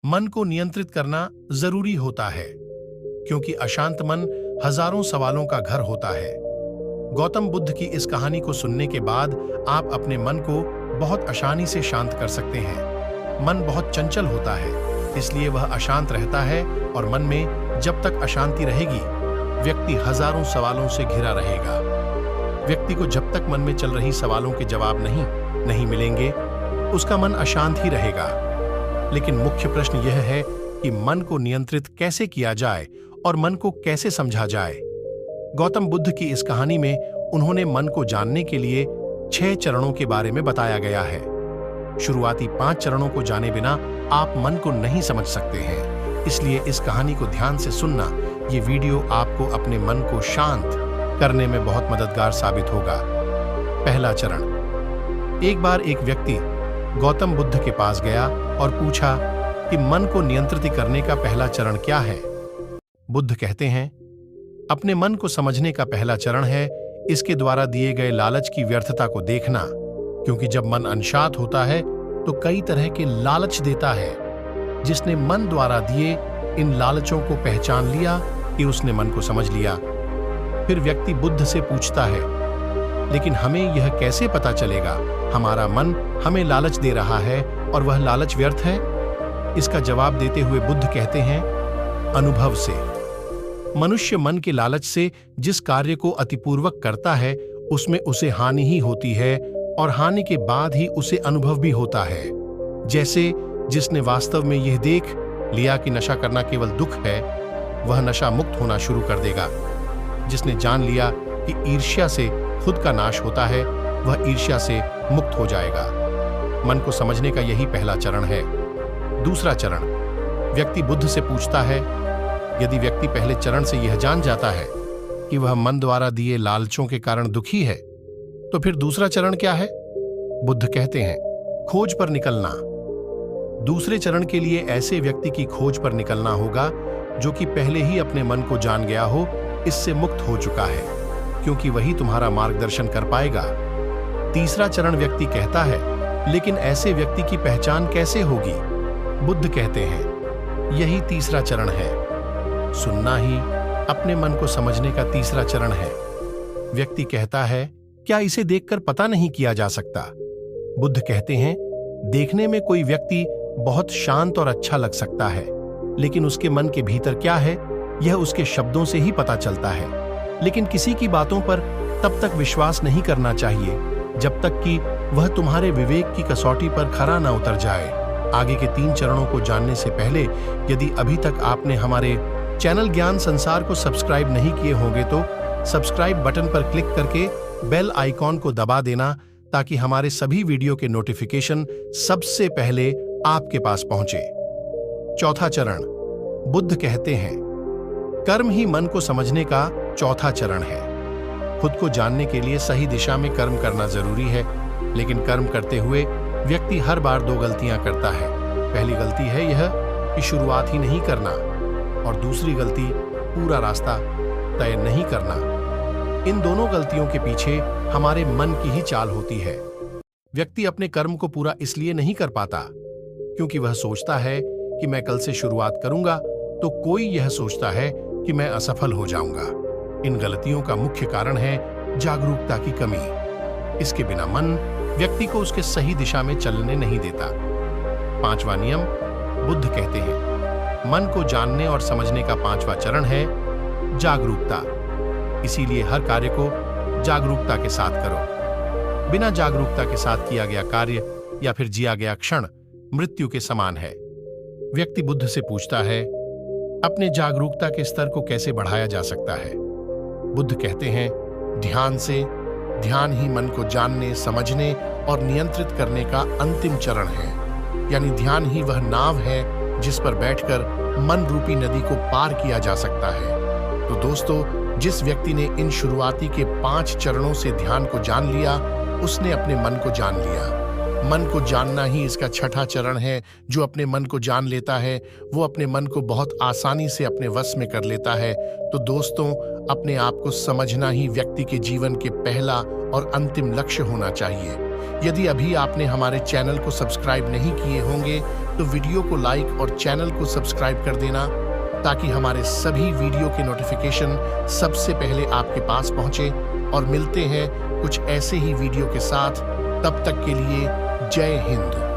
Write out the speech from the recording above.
मन को नियंत्रित करना जरूरी होता है, क्योंकि अशांत मन हजारों सवालों का घर होता है। गौतम बुद्ध की इस कहानी को सुनने के बाद आप अपने मन को बहुत आसानी से शांत कर सकते हैं। मन बहुत चंचल होता है, इसलिए वह अशांत रहता है और मन में जब तक अशांति रहेगी, व्यक्ति हजारों सवालों से घिरा रहेगा। व्यक्ति को जब तक मन में चल रही सवालों के जवाब नहीं मिलेंगे, उसका मन अशांत ही रहेगा। लेकिन मुख्य प्रश्न यह है कि मन को नियंत्रित कैसे किया जाए और मन को कैसे समझा जाए। गौतम बुद्ध की इस कहानी में उन्होंने मन को जानने के लिए 6 चरणों के बारे में बताया गया है। शुरुआती 5 चरणों को जाने बिना आप मन को नहीं समझ सकते हैं, इसलिए इस कहानी को ध्यान से सुनना। ये वीडियो आपको अपने मन को शांत करने में बहुत मददगार साबित होगा। पहला चरण। एक बार एक व्यक्ति गौतम बुद्ध के पास गया और पूछा कि मन को नियंत्रित करने का पहला चरण क्या है। बुद्ध कहते हैं, अपने मन को समझने का पहला चरण है इसके द्वारा दिए गए लालच की व्यर्थता को देखना, क्योंकि जब मन अनशांत होता है तो कई तरह के लालच देता है। जिसने मन द्वारा दिए इन लालचों को पहचान लिया कि उसने मन को समझ लिया। फिर व्यक्ति बुद्ध से पूछता है, लेकिन हमें यह कैसे पता चलेगा हमारा मन हमें लालच दे रहा है और वह लालच व्यर्थ है? इसका जवाब देते हुए बुद्ध कहते हैं, अनुभव से। मनुष्य मन के लालच से जिस कार्य को अतिपूर्वक करता है उसमें उसे हानि ही होती है और हानि के बाद ही उसे अनुभव भी होता है। जैसे जिसने वास्तव में यह देख लिया कि नशा करना केवल दुख है, वह नशा मुक्त होना शुरू कर देगा। जिसने जान लिया कि ईर्ष्या से खुद का नाश होता है, वह ईर्ष्या से मुक्त हो जाएगा। मन को समझने का यही पहला चरण है। दूसरा चरण। व्यक्ति बुद्ध से पूछता है, यदि व्यक्ति पहले चरण से यह जान जाता है कि वह मन द्वारा दिए लालचों के कारण दुखी है, तो फिर दूसरा चरण क्या है? बुद्ध कहते हैं, खोज पर निकलना। दूसरे चरण के लिए ऐसे व्यक्ति की खोज पर निकलना होगा जो कि पहले ही अपने मन को जान गया हो, इससे मुक्त हो चुका है, क्योंकि वही तुम्हारा मार्गदर्शन कर पाएगा। तीसरा चरण व्यक्ति कहता है, लेकिन ऐसे व्यक्ति की पहचान कैसे होगी? बुद्ध कहते हैं, यही तीसरा चरण है। सुनना ही अपने मन को समझने का तीसरा चरण है। व्यक्ति कहता है, क्या इसे देखकर पता नहीं किया जा सकता? बुद्ध कहते हैं, देखने में कोई व्यक्ति बहुत शांत और अच्छा लग सकता है, लेकिन उसके मन के भीतर क्या है यह उसके शब्दों से ही पता चलता है। लेकिन किसी की बातों पर तब तक विश्वास नहीं करना चाहिए जब तक कि वह तुम्हारे विवेक की कसौटी पर खरा न उतर जाए। आगे के 3 चरणों को जानने से पहले यदि अभी तक आपने हमारे चैनल ज्ञान संसार को सब्सक्राइब नहीं किए होंगे तो सब्सक्राइब बटन पर क्लिक करके बेल आइकॉन को दबा देना, ताकि हमारे सभी वीडियो के नोटिफिकेशन सबसे पहले आपके पास पहुंचे। चौथा चरण। बुद्ध कहते हैं, कर्म ही मन को समझने का चौथा चरण है। खुद को जानने के लिए सही दिशा में कर्म करना जरूरी है, लेकिन कर्म करते हुए व्यक्ति हर बार 2 गलतियां करता है। पहली गलती है यह कि शुरुआत ही नहीं करना, और दूसरी गलती पूरा रास्ता तय नहीं करना। इन दोनों गलतियों के पीछे हमारे मन की ही चाल होती है। व्यक्ति अपने कर्म को पूरा इसलिए नहीं कर पाता क्योंकि वह सोचता है कि मैं कल से शुरुआत करूंगा तो कोई यह सोचता है कि मैं असफल हो जाऊंगा। इन गलतियों का मुख्य कारण है जागरूकता की कमी। इसके बिना मन व्यक्ति को उसके सही दिशा में चलने नहीं देता। 5वां नियम। बुद्ध कहते हैं, मन को जानने और समझने का 5वां चरण है जागरूकता। इसीलिए हर कार्य को जागरूकता के साथ करो। बिना जागरूकता के साथ किया गया कार्य या फिर जिया गया क्षण मृत्यु के समान है। व्यक्ति बुद्ध से पूछता है, अपने जागरूकता के स्तर को कैसे बढ़ाया जा सकता है? बुद्ध कहते हैं, ध्यान से। ध्यान ही मन को जानने, समझने और नियंत्रित करने का अंतिम चरण है। यानी ध्यान ही वह नाव है जिस पर बैठकर मन रूपी नदी को पार किया जा सकता है। तो दोस्तों, जिस व्यक्ति ने इन शुरुआती के 5 चरणों से ध्यान को जान लिया, उसने अपने मन को जान लिया। मन को जानना ही इसका छठा चरण है। जो अपने मन को जान लेता है वो अपने मन को बहुत आसानी से अपने वश में कर लेता है। तो दोस्तों, अपने आप को समझना ही व्यक्ति के जीवन के पहला और अंतिम लक्ष्य होना चाहिए। यदि अभी आपने हमारे चैनल को सब्सक्राइब नहीं किए होंगे तो वीडियो को लाइक और चैनल को सब्सक्राइब कर देना, ताकि हमारे सभी वीडियो के नोटिफिकेशन सबसे पहले आपके पास पहुंचे। और मिलते हैं कुछ ऐसे ही वीडियो के साथ। तब तक के लिए जय हिंद।